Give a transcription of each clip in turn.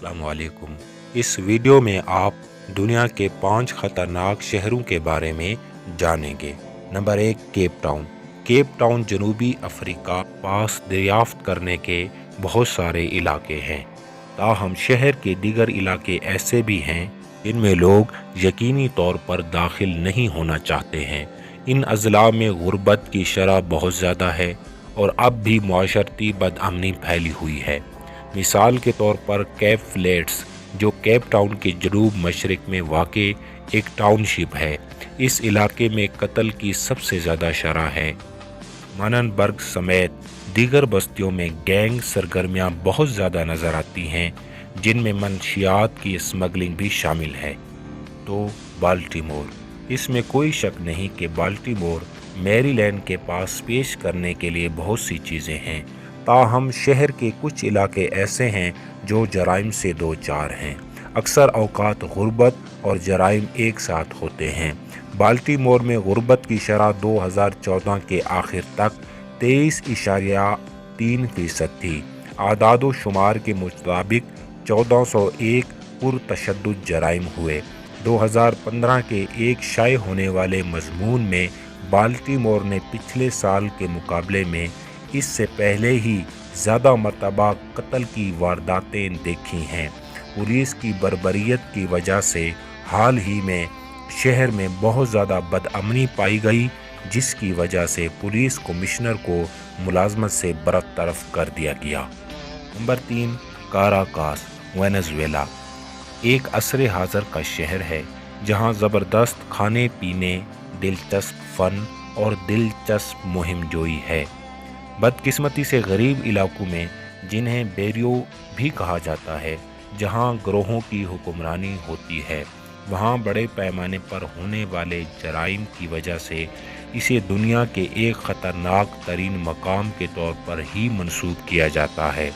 अस्सलाम वालेकुम। इस वीडियो में आप दुनिया के 5 ख़तरनाक शहरों के बारे में जानेंगे। Number 1, Cape Town. Cape Town जनूबी अफ्रीका पास दरियाफ्त करने के बहुत सारे इलाके हैं, ताहम शहर के दीगर इलाके ऐसे भी हैं जिनमें लोग यकीनी तौर पर दाखिल नहीं होना चाहते हैं। इन अजला में गुर्बत की शरह बहुत ज़्यादा है और अब भी मुआशरती बदअमनी फैली हुई है। मिसाल के तौर पर कैप फ्लैट्स, जो केप टाउन के जनूब मशरक में वाक़े एक टाउनशिप है, इस इलाके में कत्ल की सबसे ज़्यादा शरह है। मननबर्ग समेत दीगर बस्तियों में गैंग सरगर्मियाँ बहुत ज़्यादा नज़र आती हैं, जिनमें मनशियात की स्मगलिंग भी शामिल है। तो बाल्टीमोर, इसमें कोई शक नहीं कि बाल्टीमोर मैरीलैंड के पास पेश करने के लिए बहुत सी चीज़ें हैं, ताहम शहर के कुछ इलाके ऐसे हैं जो जराइम से दो चार हैं। अक्सर औकात गुर्बत और जराइम एक साथ होते हैं। बाल्टीमोर में गुर्बत की शरह 2014 के आखिर तक 23.3% थी। आदादो शुमार के मुताबिक 1401 पुरतशद्दुद जराइम हुए। 2015 के एक शाये होने वाले मजमून में बाल्टीमोर ने पिछले साल के मुकाबले में इससे पहले ही ज़्यादा मरतबा कत्ल की वारदातें देखी हैं। पुलिस की बर्बरियत की वजह से हाल ही में शहर में बहुत ज़्यादा बदअमनी पाई गई, जिसकी वजह से पुलिस कमिश्नर को मुलाजमत से बरतरफ कर दिया गया। Number 3, Caracas, Venezuela. एक असरे हाज़र का शहर है जहां ज़बरदस्त खाने पीने, दिलचस्प फ़न और दिलचस्प मुहिम जोई है। बदकिस्मती से गरीब इलाकों में, जिन्हें बैरियो भी कहा जाता है, जहां ग्रोहों की हुक्मरानी होती है, वहां बड़े पैमाने पर होने वाले जराइम की वजह से इसे दुनिया के एक ख़तरनाक तरीन मकाम के तौर पर ही मंसूब किया जाता है।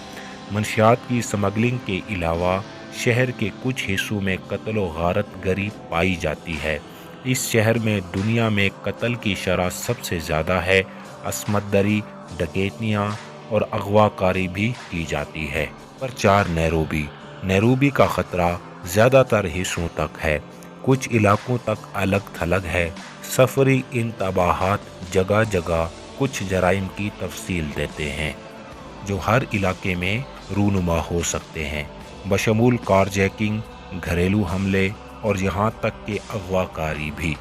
मंशियात की स्मगलिंग के अलावा शहर के कुछ हिस्सों में कत्ल व गारत गरी पाई जाती है। इस शहर में दुनिया में कत्ल की शरह सबसे ज़्यादा है। असमत-दरी, डकैतियाँ और अगवाकारी भी की जाती है। Number 4, Nairobi. नैरोबी का ख़तरा ज़्यादातर हिस्सों तक है, कुछ इलाकों तक अलग थलग है। सफरी इंतबाहात जगह जगह कुछ जराइम की तफसील देते हैं जो हर इलाके में रूनुमा हो सकते हैं, बशमूल कारजैकिंग, घरेलू हमले और यहाँ तक कि अगवाकारी भी।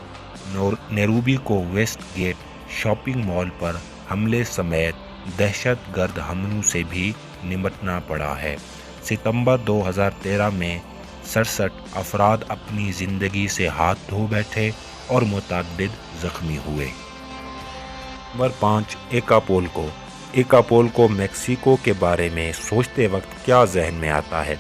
नैरोबी को वेस्ट गेट शॉपिंग मॉल पर हमले समेत दहशत गर्द हमलों से भी निपटना पड़ा है। सितंबर 2013 में 67 अफराद अपनी ज़िंदगी से हाथ धो बैठे और मुतअद्दिद ज़ख्मी हुए। नंबर 5, एकापुल्को। एकापुल्को मेक्सिको के बारे में सोचते वक्त क्या जहन में आता है?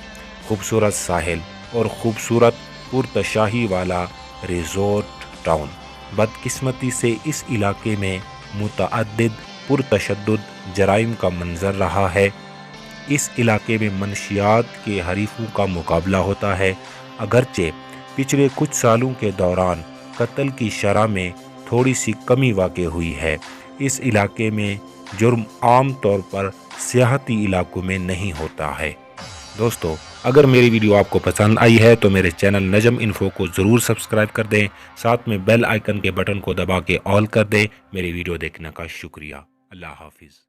खूबसूरत साहिल और खूबसूरत पुरतशाही वाला रिजोर्ट टाउन। बदकिस्मती से इस इलाके में मुतअद्दिद पुरतशद्दुद जराइम का मंजर रहा है। इस इलाके में मनशियात के हरीफों का मुकाबला होता है। अगरचे पिछले कुछ सालों के दौरान कत्ल की शरह में थोड़ी सी कमी वाक़ हुई है। इस इलाके में जुर्म आम तौर पर सियाहती इलाकों में नहीं होता है। दोस्तों, अगर मेरी वीडियो आपको पसंद आई है तो मेरे चैनल नजम इन्फो को ज़रूर सब्सक्राइब कर दें, साथ में बेल आइकन के बटन को दबा के ऑल कर दें। मेरी वीडियो देखने का शुक्रिया। अल्लाह हाफिज़।